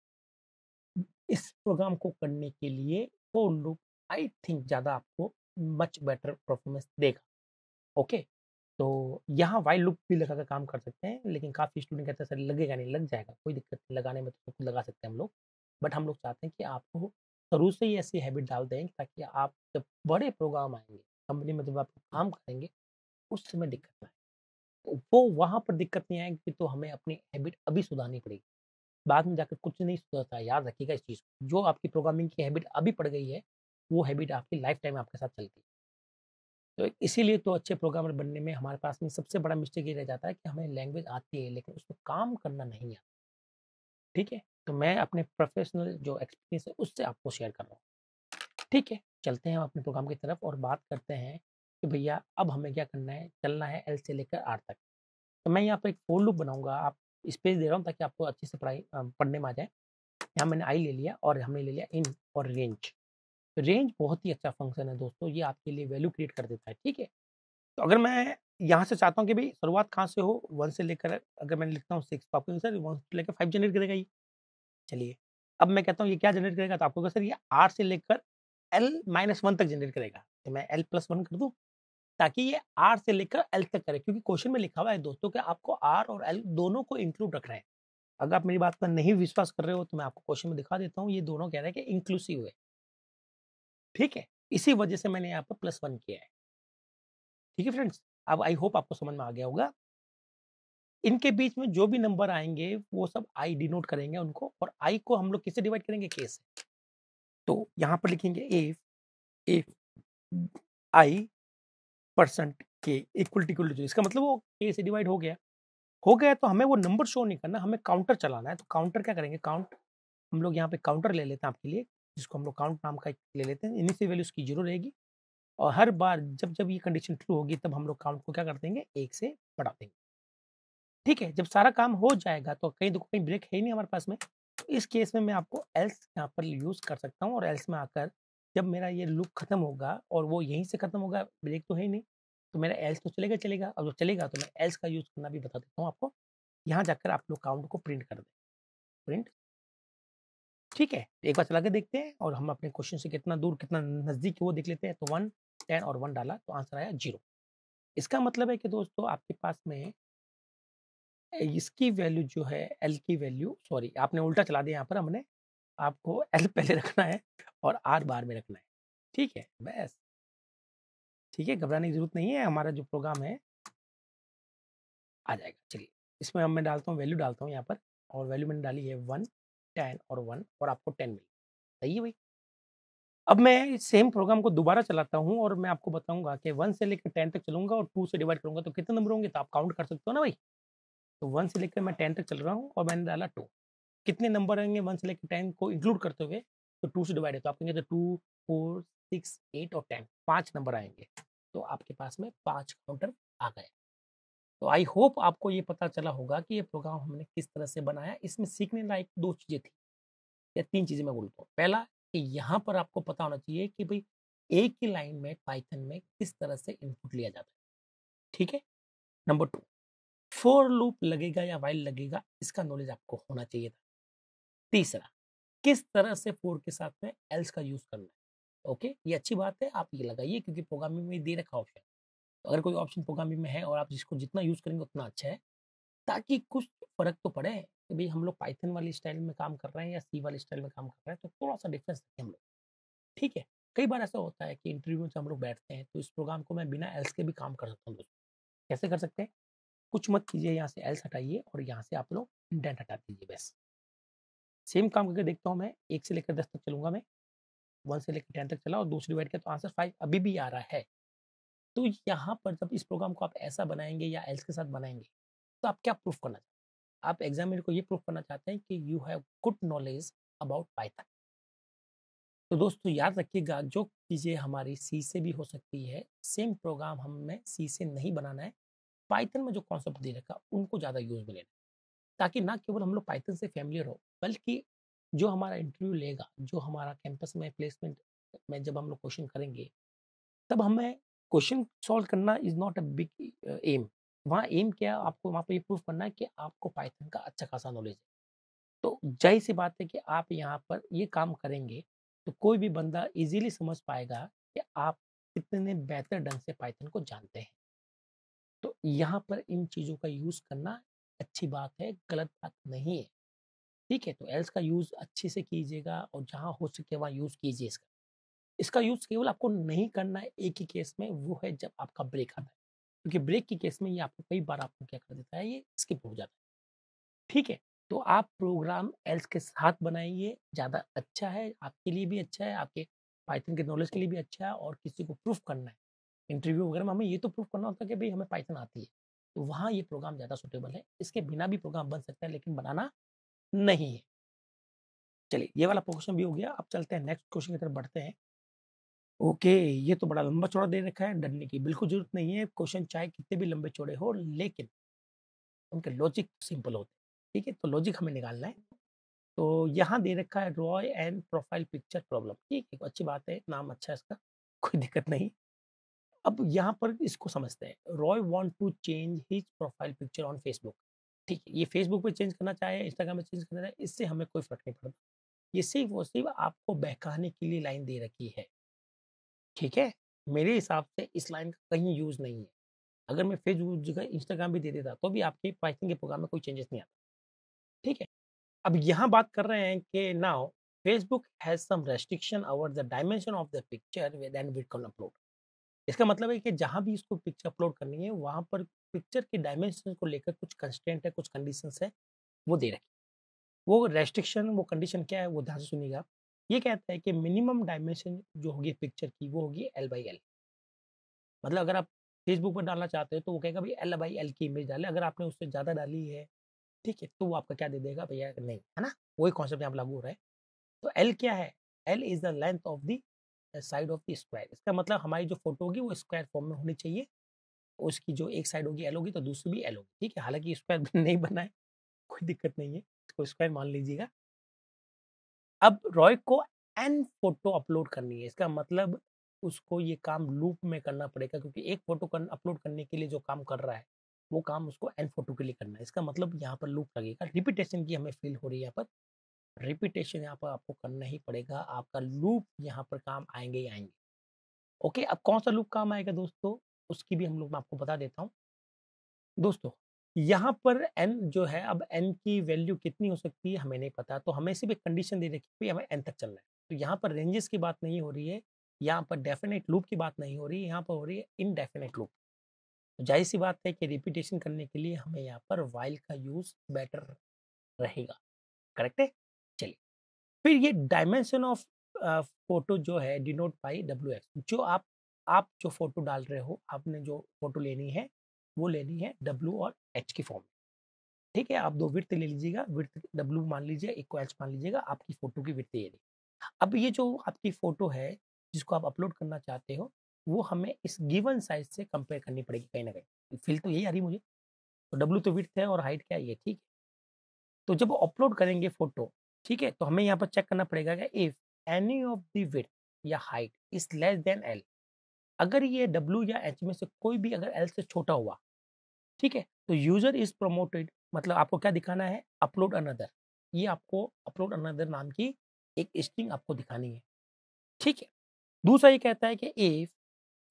इस प्रोग्राम को करने के लिए फोर लूप आई थिंक ज़्यादा आपको मच बेटर परफ़ॉर्मेंस देगा। ओके, तो यहाँ व्हाइल लूप भी लगा कर काम कर सकते हैं, लेकिन काफ़ी स्टूडेंट कहते हैं सर लगेगा नहीं, लग जाएगा, कोई दिक्कत नहीं, लगाने में तो सब कुछ लगा सकते हैं हम लोग। बट हम लोग चाहते हैं कि आपको शुरू से ही ऐसी हैबिट डाल दें ताकि आप जब बड़े प्रोग्राम आएँगे, कंपनी में जब आप काम करेंगे, उस समय दिक्कत ना आए। तो वो वहाँ पर दिक्कत नहीं आएगी तो हमें अपनी हैबिट अभी सुधारनी पड़ेगी। बाद में जाकर कुछ नहीं सुधरता है, याद रखिएगा इस चीज़ को। जो आपकी प्रोग्रामिंग की हैबिट अभी पड़ गई है, वो हैबिट आपकी लाइफ़ टाइम आपके साथ चलती है। तो इसीलिए तो अच्छे प्रोग्रामर बनने में हमारे पास में सबसे बड़ा मिस्टेक ये रह जाता है कि हमें लैंग्वेज आती है लेकिन उसमें काम करना नहीं आता, ठीक है? तो मैं अपने प्रोफेशनल जो एक्सपीरियंस है उससे आपको शेयर कर रहा हूँ, ठीक है? चलते हैं हम अपने प्रोग्राम की तरफ और बात करते हैं कि भैया अब हमें क्या करना है, चलना है एल से लेकर आर तक। तो मैं यहाँ पे एक फोर लूप बनाऊँगा, आप स्पेस दे रहा हूँ ताकि आपको अच्छे से पढ़ने में आ जाए। यहाँ मैंने आई ले लिया और हमने ले लिया इन और रेंज। रेंज बहुत ही अच्छा फंक्शन है दोस्तों, ये आपके लिए वैल्यू क्रिएट कर देता है, ठीक है? तो अगर मैं यहाँ से चाहता हूँ कि भई शुरुआत कहाँ से हो 1 से लेकर अगर मैं लिखता हूँ 6 तो आपको सर 1 से लेकर 5 जनरेट करेगा ये। चलिए, अब मैं कहता हूँ ये क्या जनरेट करेगा तो आपको कहेगा सर ये R से लेकर L-1 तक जनरेट करेगा। तो मैं L+1 कर दूँ ताकि ये R से लेकर L तक करे क्योंकि क्वेश्चन में लिखा हुआ है दोस्तों कि आपको R और L दोनों को इंक्लूड रखना है। अगर आप मेरी बात पर नहीं विश्वास कर रहे हो तो मैं आपको क्वेश्चन में दिखा देता हूँ, ये दोनों कह रहे हैं कि इंक्लूसिव है, ठीक है? इसी वजह से मैंने यहाँ पर +1 किया है। ठीक है फ्रेंड्स? अब आई होप आपको समझ में आ गया होगा। इनके बीच में जो भी नंबर आएँगे, वो सब आई डिनोट करेंगे उनको और आई को हम लोग किससे डिवाइड करेंगे? के से। तो यहाँ पर लिखेंगे इफ आई परसेंट के इक्वल टू 0 इसका मतलब वो के से डिवाइड हो गया। हो गया तो हमें वो नंबर शो नहीं करना, हमें काउंटर चलाना है। तो काउंटर क्या करेंगे? काउंट हम लोग यहाँ पे काउंटर ले लेते हैं आपके लिए, जिसको हम लोग काउंट नाम का एक ले लेते हैं। इनिशियल वैल्यू उसकी 0 रहेगी और हर बार जब-जब ये कंडीशन ट्रू होगी, तब हम लोग काउंट को क्या कर देंगे? 1 से बढ़ा देंगे। ठीक है, जब सारा काम हो जाएगा तो कहीं देखो कहीं ब्रेक है ही नहीं हमारे पास में। तो इस केस में मैं आपको एल्स यहाँ पर यूज़ कर सकता हूँ और एल्स में आकर जब मेरा ये लूप खत्म होगा और वो यहीं से खत्म होगा, ब्रेक तो है ही नहीं, तो मेरा एल्स तो चलेगा ही चलेगा और जब चलेगा तो मैं एल्स का यूज़ करना भी बता देता हूँ आपको। यहाँ जाकर आप लोग काउंट को प्रिंट कर दें। प्रिंट ठीक है, एक बार चला के देखते हैं और हम अपने क्वेश्चन से कितना दूर, कितना नज़दीक है वो देख लेते हैं। तो 1, 10 और 1 डाला तो आंसर आया 0। इसका मतलब है कि दोस्तों आपके पास में इसकी वैल्यू जो है एल की वैल्यू सॉरी आपने उल्टा चला दिया यहाँ पर हमने, आपको एल पहले रखना है और आर बाद में रखना है। ठीक है? बस, ठीक है? घबराने की ज़रूरत नहीं है, हमारा जो प्रोग्राम है आ जाएगा। चलिए, इसमें अब मैं डालता हूँ वैल्यू डालता हूँ यहाँ पर और वैल्यू मैंने डाली है 1, 10 और 1 और आपको 10 मिली। सही है भाई? अब मैं इस सेम प्रोग्राम को दोबारा चलाता हूँ और मैं आपको बताऊँगा कि 1 से लेकर 10 तक चलूँगा और 2 से डिवाइड करूँगा तो कितने नंबर होंगे? तो आप काउंट कर सकते हो ना भाई? तो 1 से लेकर मैं 10 तक चल रहा हूँ और मैंने डाला 2। कितने नंबर आएँगे 1 से लेके 10 को इंक्लूड करते हुए? तो 2 से डिवाइड है, तो आप कहेंगे तो 2, 4, 6, 8 और 10 5 नंबर आएँगे। तो आपके पास में 5 काउंटर आ गए। तो आई होप आपको ये पता चला होगा कि ये प्रोग्राम हमने किस तरह से बनाया। इसमें सीखने लायक 2 चीज़ें थी या 3 चीज़ें मैं बोलता हूँ। पहला कि यहाँ पर आपको पता होना चाहिए कि भई एक ही लाइन में पाइथन में किस तरह से इनपुट लिया जाता है। ठीक है? नंबर 2 फॉर लूप लगेगा या व्हाइल लगेगा इसका नॉलेज आपको होना चाहिए था। तीसरा किस तरह से फॉर के साथ में एल्स का यूज़ करना है। ओके? ये अच्छी बात है, आप ये लगाइए क्योंकि प्रोग्रामिंग में दे रखा ऑप्शन। तो अगर कोई ऑप्शन प्रोग्रामिंग में है और आप जिसको जितना यूज़ करेंगे उतना अच्छा है, ताकि कुछ फ़र्क तो पड़े कि भई हम लोग पाइथन वाली स्टाइल में काम कर रहे हैं या सी वाली स्टाइल में काम कर रहे हैं, तो थोड़ा-सा डिफरेंस रखें हम लोग। ठीक है? कई बार ऐसा होता है कि इंटरव्यू में जब हम लोग बैठते हैं, तो इस प्रोग्राम को मैं बिना एल्स के भी काम कर सकता हूँ दोस्तों। कैसे कर सकते हैं? कुछ मत कीजिए, यहाँ से एल्स हटाइए और यहाँ से आप लोग इंडेंट हटा दीजिए बस। सेम काम करके देखता हूँ मैं, 1 से लेकर 10 तक चलूँगा मैं, 1 से लेकर 10 तक चला और दूसरी डिवाइड किया तो आंसर 5 अभी भी आ रहा है। तो यहाँ पर जब इस प्रोग्राम को आप ऐसा बनाएँगे या एल्स के साथ बनाएँगे, तो आप क्या प्रूफ करना चाहते हैं? आप एग्ज़ामिनर को ये प्रूफ करना चाहते हैं कि you have good knowledge about Python. तो दोस्तों याद रखिएगा, जो चीज़ें हमारी सी से भी हो सकती है, सेम प्रोग्राम हमें सी से नहीं बनाना है। पाइथन में जो कॉन्सेप्ट दे रखा उनको ज़्यादा यूज़ में लेना है, ताकि ना केवल हम लोग पाइथन से फ़ैमिलियर हो, बल्कि जो हमारा इंटरव्यू लेगा, जो हमारा कैंपस में प्लेसमेंट में जब हम लोग क्वेश्चन करेंगे, तब हमें क्वेश्चन सॉल्व करना is not a big M. वहाँ एम क्या है, आपको वहाँ पे ये प्रूफ करना है कि आपको पाइथन का अच्छा खासा नॉलेज है। तो ज़ाहिर-सी बात है कि आप यहाँ पर ये काम करेंगे, तो कोई भी बंदा ईज़िली समझ पाएगा कि आप कितने बेहतर ढंग से पाइथन को जानते हैं। तो यहाँ पर इन चीज़ों का यूज़ करना अच्छी बात है, गलत बात नहीं है। ठीक है? तो एल्स का यूज़ अच्छे से कीजिएगा और जहाँ हो सके वहाँ यूज़ कीजिए इसका। इसका यूज़ केवल आपको नहीं करना है एक ही केस में, वो है जब आपका ब्रेक आता है। क्योंकि ब्रेक के केस में ये आपको कई बार आपको क्या कर देता है, ये स्किप हो जाता है। ठीक है? तो आप प्रोग्राम एल्स के साथ बनाइए, ज़्यादा अच्छा है, आपके लिए भी अच्छा है, आपके पाइथन के नॉलेज के लिए भी अच्छा है और किसी को प्रूफ करना है। इंटरव्यू वगैरह में हमें ये तो प्रूफ करना होता है कि भई हमें पाइथन आती है। तो वहाँ ये प्रोग्राम ज़्यादा सूटेबल है। इसके बिना भी प्रोग्राम बन सकता है लेकिन बनाना नहीं है। चलिए ये वाला क्वेश्चन भी हो गया, अब चलते हैं नेक्स्ट क्वेश्चन की तरफ बढ़ते हैं। ओके, ये तो बड़ा लंबा-चौड़ा दे रखा है, डरने की बिल्कुल ज़रूरत नहीं है। क्वेश्चन चाहे कितने भी लंबे-चौड़े हो लेकिन उनके लॉजिक सिंपल होते हैं। ठीक है? तो लॉजिक हमें निकालना है। तो यहाँ दे रखा है Roy and profile picture problem. ठीक है, अच्छी बात है, नाम अच्छा है इसका, कोई दिक्कत नहीं। अब यहाँ पर इसको समझते हैं। Roy want to change his profile picture on Facebook. ठीक है, ये फेसबुक पे चेंज करना चाहे, इंस्टाग्राम में चेंज करना चाहे, इससे हमें कोई फ़र्क नहीं पड़ता। ये सिर्फ़ और सिर्फ़ आपको बहकाने के लिए लाइन दे रखी है। ठीक है? मेरे हिसाब से इस लाइन का कहीं यूज़ नहीं है। अगर मैं फेसबुक की जगह इंस्टाग्राम भी दे देता, तो भी आपके पाइथन के प्रोग्राम में कोई चेंजेस नहीं आता। ठीक है? अब यहाँ बात कर रहे हैं कि now Facebook has some restriction over the dimension of the picture then we can upload. इसका मतलब है कि जहाँ भी इसको पिक्चर अपलोड करनी है, वहाँ पर पिक्चर के डायमेंशन को लेकर कुछ कंस्ट्रेंट है, कुछ कंडीशंस है, वो दे रखी है। वो रेस्ट्रिक्शन, वो कंडीशन क्या है, वो ध्यान से सुनिएगा। ये कहता है कि मिनिमम डायमेंशन जो होगी पिक्चर की, वो होगी एल बाई एल। मतलब अगर आप फेसबुक पर डालना चाहते हो, तो वो कहेगा भई एल बाई एल की इमेज डालें। अगर आपने उससे ज़्यादा डाली है, ठीक है, तो वो आपका क्या दे देगा, भैया नहीं, है ना? वही कॉन्सेप्ट यहाँ पे लागू हो रहा है। तो एल क्या है? L is the length of the side of the square. इसका मतलब हमारी जो फ़ोटो होगी, वो स्क्वायर फॉर्म में होनी चाहिए। उसकी जो एक साइड होगी एल होगी, तो दूसरी भी एल होगी, ठीक है? हालाँकि स्क्वायर नहीं बना है, कोई दिक्कत नहीं है, इसको स्क्वायर मान लीजिएगा। अब रॉय को एन फ़ोटो अपलोड करनी है, इसका मतलब उसको ये काम लूप में करना पड़ेगा क्योंकि एक फ़ोटो अपलोड करने के लिए जो काम कर रहा है, वो काम उसको एन फ़ोटो के लिए करना है। इसका मतलब यहाँ पर लूप लगेगा, रिपिटेशन की हमें फ़ील हो रही है यहाँ पर। रिपिटेशन यहाँ पर आपको करना ही पड़ेगा, आपका लूप यहाँ पर काम आएँगे ही आएँगे। ओके, अब कौन-सा लूप काम आएगा दोस्तों, उसकी भी हम लोग मैं आपको बता देता हूँ। दोस्तों, यहाँ पर n जो है, अब n की वैल्यू कितनी हो सकती है हमें नहीं पता, तो हमें सिर्फ़ एक कंडीशन दे रखी है, भई हमें n तक चलना है। तो यहाँ पर रेंजेस की बात नहीं हो रही है, यहाँ पर डेफिनिट लूप की बात नहीं हो रही है, यहाँ पर हो रही है इनडेफिनिट लूप। तो ज़ाहिर-सी बात है कि रिपिटेशन करने के लिए हमें यहाँ पर व्हाइल का यूज़ बेटर रहेगा, करेक्ट है? चलिए, फिर ये डायमेंशन ऑफ फ़ोटो जो है डिनोट बाय डब्ल्यूएक्स, जो आप जो फ़ोटो डाल रहे हो, आपने जो फ़ोटो लेनी है, वो लेनी है डब्ल्यू और एच की फ़ॉर्म में। ठीक है, आप 2 विड्थ ले लीजिएगा, विड्थ डब्ल्यू मान लीजिए, इक्वल एच मान लीजिएगा, आपकी फ़ोटो की विड्थ ये रही। अब ये जो आपकी फ़ोटो है, जिसको आप अपलोड करना चाहते हो, वो हमें इस गिवन साइज़ से कंपेयर करनी पड़ेगी कहीं न कहीं। फ़ील तो यही आ रही है मुझे, तो डब्ल्यू तो विड्थ है और हाइट क्या है ये, ठीक है। तो जब अपलोड करेंगे फ़ोटो, ठीक है, तो हमें यहाँ पर चेक करना पड़ेगा कि if any of the width या height is less than L, अगर ये डब्ल्यू या एच में से कोई भी अगर एल से छोटा हुआ, ठीक है? तो यूज़र इज़ प्रमोटेड, मतलब आपको क्या दिखाना है? Upload another. ये आपको अपलोड अनदर नाम की एक स्ट्रिंग आपको दिखानी है, ठीक है? दूसरा ये कहता है कि इफ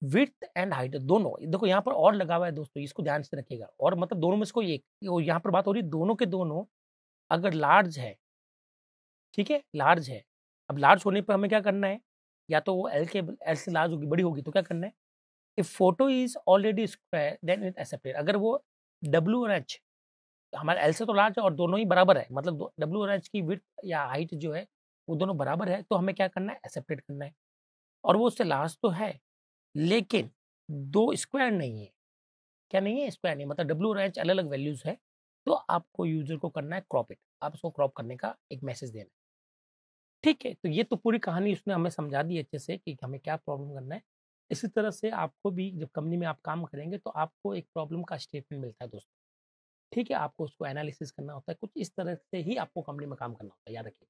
विड्थ एंड हाइट दोनों, देखो यहाँ पर और लगा हुआ है दोस्तों, इसको ध्यान से रखिएगा, और मतलब दोनों में से कोई एक, वो यहाँ पर बात हो रही है दोनों के दोनों अगर लार्ज है, ठीक है? लार्ज है। अब लार्ज होने पे हमें क्या करना है? या तो वो एल से लार्ज होगी, बड़ी होगी तो क्या करना है? If photo is already square then it accepted, अगर वो डब्ल्यू और एच हमारा एल से तो लार्ज है और दोनों ही बराबर है, मतलब डब्ल्यू और एच की विड्थ या हाइट जो है वो दोनों बराबर है, तो हमें क्या करना है, सेपरेट करना है। और वो उससे लार्ज तो है, लेकिन दो स्क्वायर नहीं है। क्या नहीं है, स्क्वायर नहीं, मतलब डब्ल्यू और एच अलग अलग वैल्यूज है। तो आपको यूजर को करना है क्रॉप इट, आप उसको क्रॉप करने का एक मैसेज देना है। ठीक है, तो ये तो पूरी कहानी उसने हमें समझा दी अच्छे से कि हमें क्या प्रॉब्लम करना है। इसी तरह से आपको भी जब कंपनी में आप काम करेंगे तो आपको एक प्रॉब्लम का स्टेटमेंट मिलता है दोस्तों। ठीक है, आपको उसको एनालिसिस करना होता है, कुछ इस तरह से ही आपको कंपनी में काम करना होता है, याद रखिए।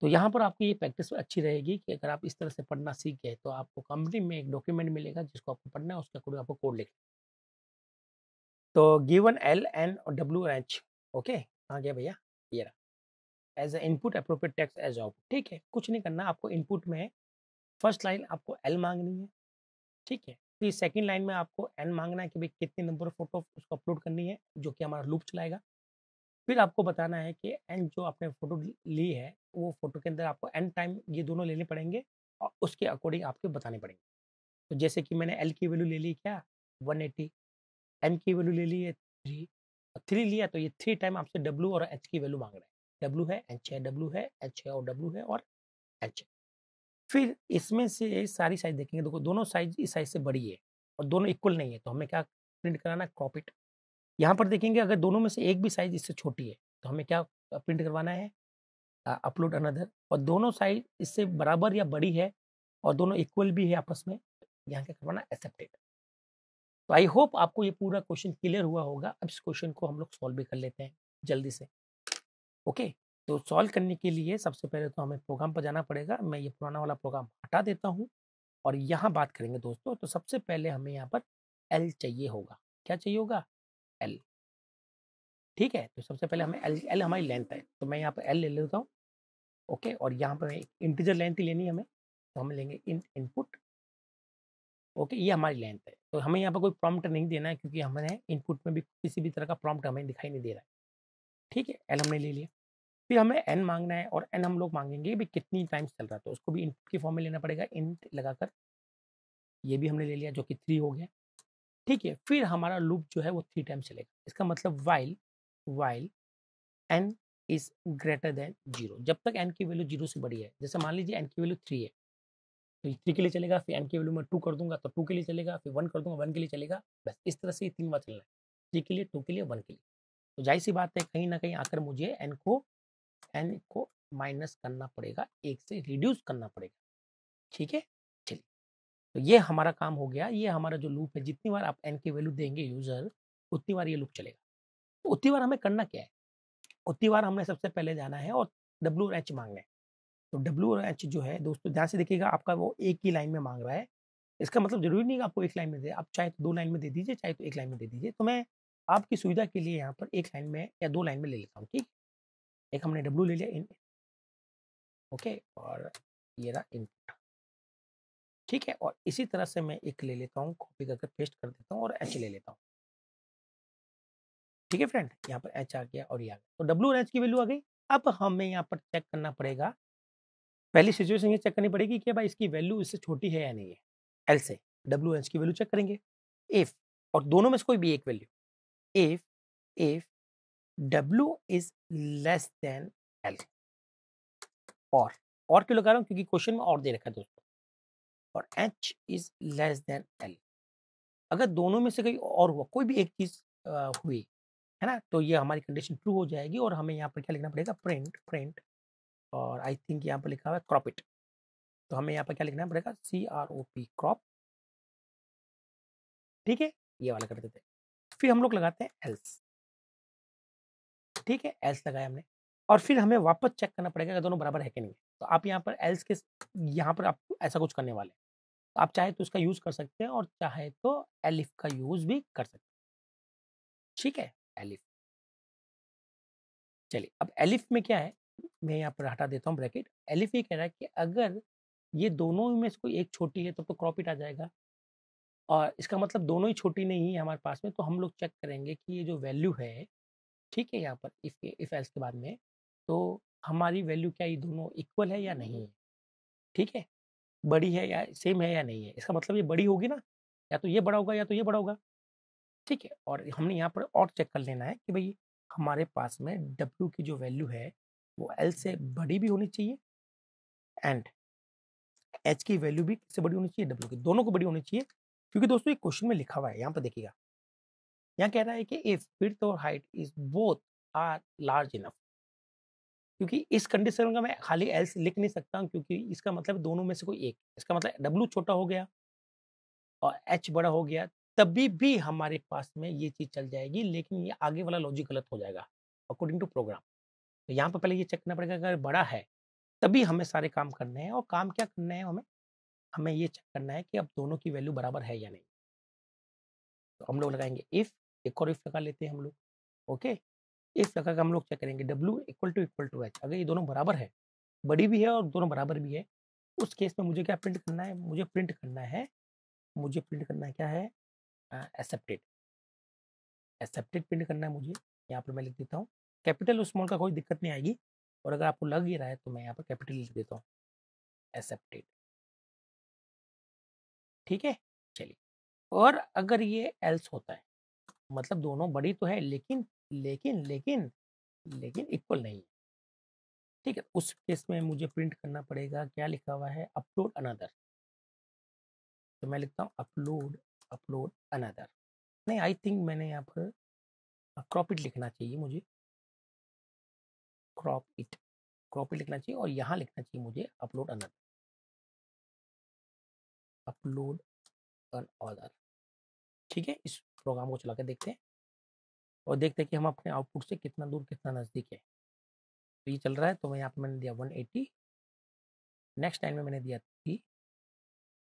तो यहाँ पर आपकी ये प्रैक्टिस अच्छी रहेगी कि अगर आप इस तरह से पढ़ना सीख गए तो आपको कंपनी में एक डॉक्यूमेंट मिलेगा जिसको आपको पढ़ना है, उसके अकॉर्डिंग आपको कोड लिखना है। तो गिवन एल एन और डब्ल्यू एच, ओके कहाँ गया भैया, ये रहा, as a input appropriate text as output. ठीक है, कुछ नहीं करना, आपको इनपुट में फर्स्ट लाइन आपको एल मांगनी है। ठीक है, फिर सेकंड लाइन में आपको एन मांगना है कि भाई कितने नंबर ऑफ फोटो उसको अपलोड करनी है, जो कि हमारा लूप चलाएगा। फिर आपको बताना है कि एन जो आपने फ़ोटो ली है, वो फ़ोटो के अंदर आपको एन टाइम ये दोनों लेने पड़ेंगे और उसके अकॉर्डिंग आपको बताने पड़ेंगे। तो जैसे कि मैंने एल की वैल्यू ले ली क्या 180, एन की वैल्यू ले ली है 3, 3 लिया तो ये 3 टाइम आपसे डब्ल्यू और एच की वैल्यू माँग रहा है। डब्ल्यू है, एच है, डब्ल्यू है, एच है और डब्ल्यू है और एच है। फिर इसमें से सारी साइज़ देखेंगे, देखो दोनों साइज़ इस साइज़ से बड़ी है और दोनों इक्वल नहीं है, तो हमें क्या प्रिंट कराना है, क्रॉप इट। यहाँ पर देखेंगे अगर दोनों में से एक भी साइज़ इससे छोटी है, तो हमें क्या प्रिंट करवाना है, अपलोड अनदर। और दोनों साइड इससे बराबर या बड़ी है और दोनों इक्वल भी है आपस में, यहाँ क्या करवाना, एक्सेप्टेड। तो आई होप आपको ये पूरा क्वेश्चन क्लियर हुआ होगा। अब इस क्वेश्चन को हम लोग सॉल्व भी कर लेते हैं जल्दी से। ओके, तो सॉल्व करने के लिए सबसे पहले तो हमें प्रोग्राम पर जाना पड़ेगा। मैं ये पुराना वाला प्रोग्राम हटा देता हूँ और यहाँ बात करेंगे दोस्तों। तो सबसे पहले हमें यहाँ पर एल चाहिए होगा। क्या चाहिए होगा, एल। ठीक है, तो सबसे पहले हमें एल, एल हमारी लेंथ है, तो मैं यहाँ पर एल ले लेता हूँ। ओके, और यहाँ पर इंटीजर लेंथ ही लेनी है हमें, तो हम लेंगे इनपुट। ओके, ये हमारी लेंथ है, तो हमें यहाँ पर कोई प्रॉम्प्ट नहीं देना है क्योंकि हमें इनपुट में भी किसी भी तरह का प्रॉम्प्ट हमें दिखाई नहीं दे रहा है। ठीक है, एल हमने ले लिया। फिर हमें एन मांगना है और एन हम लोग मांगेंगे भी कितनी टाइम्स चल रहा है, तो उसको भी इनपुट की फॉर्म में लेना पड़ेगा, इंट लगाकर। ये भी हमने ले लिया जो कि 3 हो गया। ठीक है, फिर हमारा लूप जो है वो 3 टाइम्स चलेगा। इसका मतलब while while N is greater than 0, जब तक एन की वैल्यू 0 से बड़ी है। जैसे मान लीजिए एन की वैल्यू 3 है, तो 3 के लिए चलेगा, फिर एन की वैल्यू में 2 कर दूंगा तो 2 के लिए चलेगा, फिर 1 कर दूंगा 1 के लिए चलेगा। बस इस तरह से 3 बार चलना है, 3 के लिए, 2 के लिए, 1 के लिए। तो जाहिर सी बात है कहीं ना कहीं आकर मुझे एन को माइनस करना पड़ेगा, 1 से रिड्यूस करना पड़ेगा। ठीक है, चलिए, तो ये हमारा काम हो गया। ये हमारा जो लूप है, जितनी बार आप एन की वैल्यू देंगे यूजर, उतनी बार ये लूप चलेगा। तो उतनी बार हमें करना क्या है, उतनी बार हमने सबसे पहले जाना है और डब्ल्यू और एच मांगना है। तो डब्ल्यू और एच जो है दोस्तों, ध्यान से देखिएगा, आपका वो एक ही लाइन में मांग रहा है। इसका मतलब ज़रूरी नहीं है कि आपको एक लाइन में दे, आप चाहे तो 2 लाइन में दे दीजिए, चाहे तो 1 लाइन में दे दीजिए। तो मैं आपकी सुविधा के लिए यहाँ पर 1 लाइन में या 2 लाइन में ले लेता हूँ, ठीक? एक हमने डब्ल्यू ले लिया इन, ओके, और ये रहा इनपुट। ठीक है, और इसी तरह से मैं एक ले लेता हूँ, कॉपी करके पेस्ट कर देता हूँ और एच ले लेता हूँ। ठीक है फ्रेंड, यहाँ पर एच आ गया और ये आ गया। तो डब्ल्यू और एच की वैल्यू आ गई। अब हमें यहाँ पर चेक करना पड़ेगा, पहली सिचुएशन ये चेक करनी पड़ेगी कि भाई इसकी वैल्यू इससे छोटी है या नहीं है। एल से डब्ल्यू एच की वैल्यू चेक करेंगे। इफ, और दोनों में से कोई भी एक value, if if W is less than L, और क्यों लगा रहा हूँ, क्योंकि क्वेश्चन में और दे रखा है दोस्तों, और H is less than L. अगर दोनों में से कहीं और हुआ, कोई भी एक चीज हुई है ना, तो ये हमारी कंडीशन ट्रू हो जाएगी और हमें यहाँ पर क्या लिखना पड़ेगा, प्रिंट प्रिंट, और आई थिंक यहाँ पर लिखा हुआ है क्रॉप इट। तो हमें यहाँ पर क्या लिखना पड़ेगा, CROP क्रॉप। ठीक है, ये वाला कर देते हैं। फिर हम लोग लगाते हैं एल्स। ठीक है, एल्स लगाया हमने, और फिर हमें वापस चेक करना पड़ेगा कि दोनों बराबर है कि नहीं। तो आप यहाँ पर एल्स के, यहाँ पर आप ऐसा कुछ करने वाले हैं, तो आप चाहे तो इसका यूज कर सकते हैं और चाहे तो एलिफ का यूज भी कर सकते हैं। ठीक है, एलिफ। चलिए, अब एलिफ में क्या है, मैं यहाँ पर हटा देता हूँ ब्रैकेट। एलिफ ये कह रहा है कि अगर ये दोनों में से कोई एक छोटी है तो क्रॉप इट आ जाएगा, और इसका मतलब दोनों ही छोटी नहीं है हमारे पास में। तो हम लोग चेक करेंगे कि ये जो वैल्यू है, ठीक है, यहाँ पर इफ एल्स के बाद में, तो हमारी वैल्यू क्या ये दोनों इक्वल है या नहीं है। ठीक है, बड़ी है या सेम है या नहीं है। इसका मतलब ये बड़ी होगी ना, या तो ये बड़ा होगा या तो ये बड़ा होगा। ठीक है? और हमने यहाँ पर और चेक कर लेना है कि भई हमारे पास में W की जो वैल्यू है, वो L से बड़ी भी होनी चाहिए एंड H की वैल्यू भी किससे बड़ी होनी चाहिए? W की, दोनों को बड़ी होनी चाहिए। क्योंकि दोस्तों एक क्वेश्चन में लिखा हुआ है, यहाँ पर देखिएगा। यहाँ कह रहा है कि इफ विड्थ और height is both are large enough, क्योंकि इस कंडीशन में मैं खाली एल्स लिख नहीं सकता हूँ, क्योंकि इसका मतलब दोनों में से कोई एक। इसका मतलब W छोटा हो गया और H बड़ा हो गया, तभी भी हमारे पास में ये चीज़ चल जाएगी, लेकिन ये आगे वाला लॉजिक गलत हो जाएगा अकॉर्डिंग टू प्रोग्राम। तो यहाँ पे पहले ये चेक करना पड़ेगा, अगर बड़ा है, तभी हमें सारे काम करने हैं। और काम क्या करने हैं हमें? हमें ये चेक करना है कि अब दोनों की वैल्यू बराबर है या नहीं। तो हम लोग लगाएँगे इफ, एक और इफ लगा लेते हैं हम लोग, ओके? इफ लगा के हम लोग चेक करेंगे W इक्वल टू H, अगर ये दोनों बराबर है, बड़ी भी है और दोनों बराबर भी है, उस केस में मुझे क्या प्रिंट करना है? मुझे प्रिंट करना है क्या है? एक्सेप्टेड। एक्सेप्टेड प्रिंट करना है मुझे। यहाँ पर मैं लिख देता हूँ। कैपिटल और स्मॉल का कोई दिक्कत नहीं आएगी, और अगर आपको लग ही रहा है तो मैं यहाँ पर कैपिटल लिख देता हूँ, एक्सेप्टेड। ठीक है? चलिए, और अगर ये एल्स होता है, मतलब दोनों बड़ी तो है, लेकिन लेकिन लेकिन लेकिन इक्वल नहीं है। ठीक है? उस केस में मुझे प्रिंट करना पड़ेगा, क्या लिखा हुआ है? Upload another. तो मैं लिखता हूँ अपलोड अपलोड अनदर। नहीं, आई थिंक मैंने यहाँ पर क्रॉप इट लिखना चाहिए मुझे। क्रॉप इट क्रॉप इट लिखना चाहिए, और यहाँ लिखना चाहिए मुझे upload another. Upload N order. ठीक है? इस प्रोग्राम को चला के देखते हैं और देखते हैं कि हम अपने आउटपुट से कितना दूर, कितना नज़दीक है। तो ये चल रहा है, तो मैं यहाँ पे मैंने दिया 180, नेक्स्ट लाइन में मैंने दिया 3,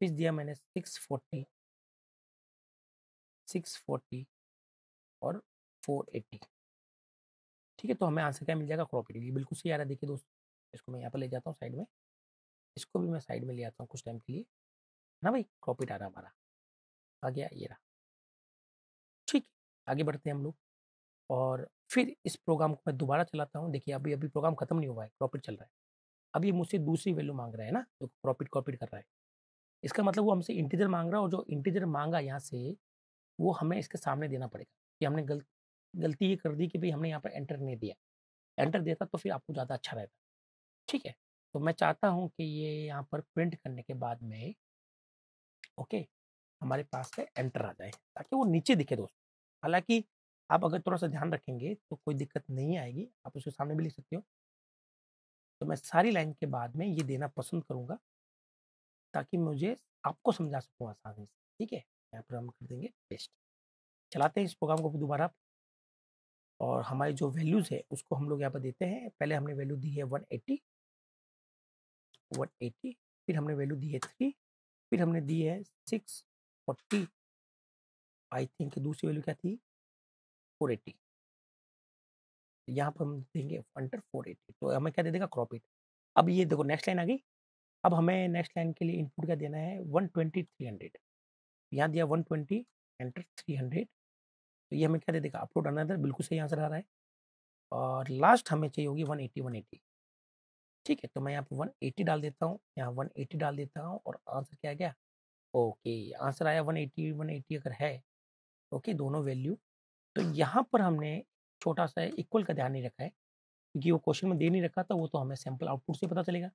फिर दिया मैंने 640 और 480। ठीक है? तो हमें आंसर क्या मिल जाएगा? Crop it. ये बिल्कुल सही आ रहा है। देखिए दोस्तों, इसको मैं यहाँ पर ले जाता हूँ साइड में, इसको भी मैं साइड में ले आता हूँ कुछ टाइम के लिए, ना भाई? क्रॉप इट आ रहा हमारा, आ गया, ये रहा। ठीक है, आगे बढ़ते हैं हम लोग, और फिर इस प्रोग्राम को मैं दोबारा चलाता हूँ। देखिए अभी अभी प्रोग्राम खत्म नहीं हुआ है, क्रॉप इट चल रहा है। अब ये मुझसे दूसरी वैल्यू मांग रहा है ना, तो क्रॉप इट कर रहा है। इसका मतलब वो हमसे इंटीजर मांग रहा है, और जो इंटीजर मांगा यहाँ से, वो हमें इसके सामने देना पड़ेगा। कि हमने गलती ये कर दी कि भाई हमने यहाँ पर एंटर नहीं दिया। एंटर देता तो फिर आपको ज़्यादा अच्छा रहता। ठीक है? तो मैं चाहता हूँ कि ये यहाँ पर प्रिंट करने के बाद में, ओके, हमारे पास में एंटर आ जाए, ताकि वो नीचे दिखे दोस्तों। हालाँकि आप अगर थोड़ा-सा ध्यान रखेंगे तो कोई दिक्कत नहीं आएगी, आप उसके सामने भी लिख सकते हो। तो मैं सारी लाइन के बाद में ये देना पसंद करूँगा, ताकि मुझे आपको समझा सकूँ आसानी से। ठीक है? यहाँ पर हम कर देंगे पेस्ट। चलाते हैं इस प्रोग्राम को दोबारा, और हमारी जो वैल्यूज़ है उसको हम लोग यहाँ पर देते हैं। पहले हमने वैल्यू दी है 180, 180, फिर हमने वैल्यू दी है 3, फिर हमने दी है 640, आई थिंक दूसरी वैल्यू क्या थी? 480। यहाँ पर हम देंगे अंडर 480, तो हमें क्या दे देगा? Crop it. अब ये देखो नेक्स्ट लाइन आ गई। अब हमें नेक्स्ट लाइन के लिए इनपुट क्या देना है? 120, 300। यहाँ दिया 120, एंटर 300, तो ये हमें क्या दे देगा? Upload another. बिल्कुल सही आंसर आ रहा है। और लास्ट हमें चाहिए होगी 180, 180। ठीक है? तो मैं यहाँ पे 180 डाल देता हूँ, यहाँ 180 डाल देता हूँ, और आंसर क्या आ गया? ओके, आंसर आया 180, 180 अगर है, ओके, दोनों वैल्यू। तो यहाँ पर हमने छोटा-सा इक्वल का ध्यान नहीं रखा है, क्योंकि वो क्वेश्चन में दे नहीं रखा था, वो तो हमें सैंपल आउटपुट से पता चलेगा।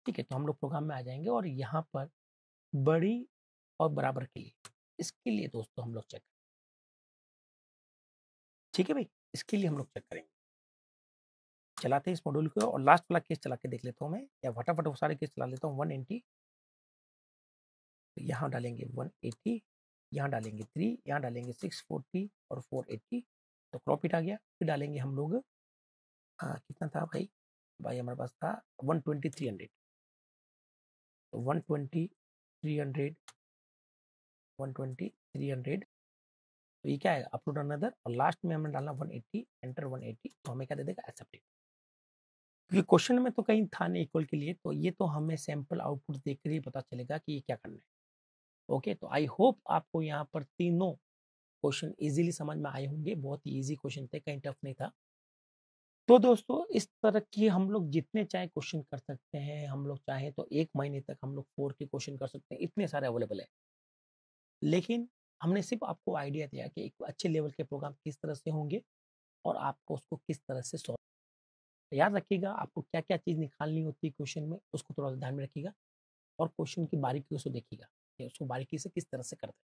ठीक है? तो हम लोग प्रोग्राम में आ जाएँगे, और यहाँ पर बड़ी और बराबर के लिए, इसके लिए दोस्तों हम लोग चेक, ठीक है भाई? इसके लिए हम लोग चेक करेंगे। चलाते हैं इस मॉड्यूल को, और लास्ट वाला केस चला के देख लेता हूँ मैं, या फटाफट वो सारे केस चला लेता हूँ। 180, यहाँ डालेंगे 180, यहाँ डालेंगे 3, यहाँ डालेंगे 640 और 480, तो क्रॉप इट आ गया। फिर डालेंगे हम लोग, कितना था भाई? भाई हमारे पास था 120, 300, तो 120, 300, 120, 300, तो ये क्या है? अपलोड अनदर, और लास्ट में हमने डालना 180, एंटर 180, तो हमें क्या दे देगा? एक्सेप्टेड। क्योंकि क्वेश्चन में तो कहीं था नहीं इक्वल के लिए, तो ये तो हमें सैंपल आउटपुट देखकर ही पता चलेगा कि ये क्या करना है। ओके, तो आई होप आपको यहाँ पर तीनों क्वेश्चन इजीली समझ में आए होंगे। बहुत ही ईजी क्वेश्चन थे, कहीं टफ नहीं था। तो दोस्तों इस तरह की हम लोग जितने चाहे क्वेश्चन कर सकते हैं। हम लोग चाहे तो 1 महीने तक हम लोग 4 के क्वेश्चन कर सकते हैं, इतने सारे अवेलेबल है। लेकिन हमने सिर्फ़ आपको आइडिया दिया कि एक अच्छे लेवल के प्रोग्राम किस तरह से होंगे और आपको उसको किस तरह से सॉल्व याद रखिएगा आपको क्या-क्या चीज़ निकालनी होती है क्वेश्चन में, उसको थोड़ा-सा ध्यान में रखिएगा और क्वेश्चन की बारीकियों से देखिएगा, कि उसको बारीकी से किस तरह से करते हैं।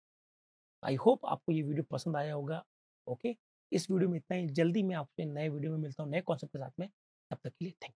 आई होप आपको ये वीडियो पसंद आया होगा। ओके, इस वीडियो में इतना ही, जल्दी मैं आपसे नए वीडियो में मिलता हूँ, नए कॉन्सेप्ट के साथ में, तब तक के लिए थैंक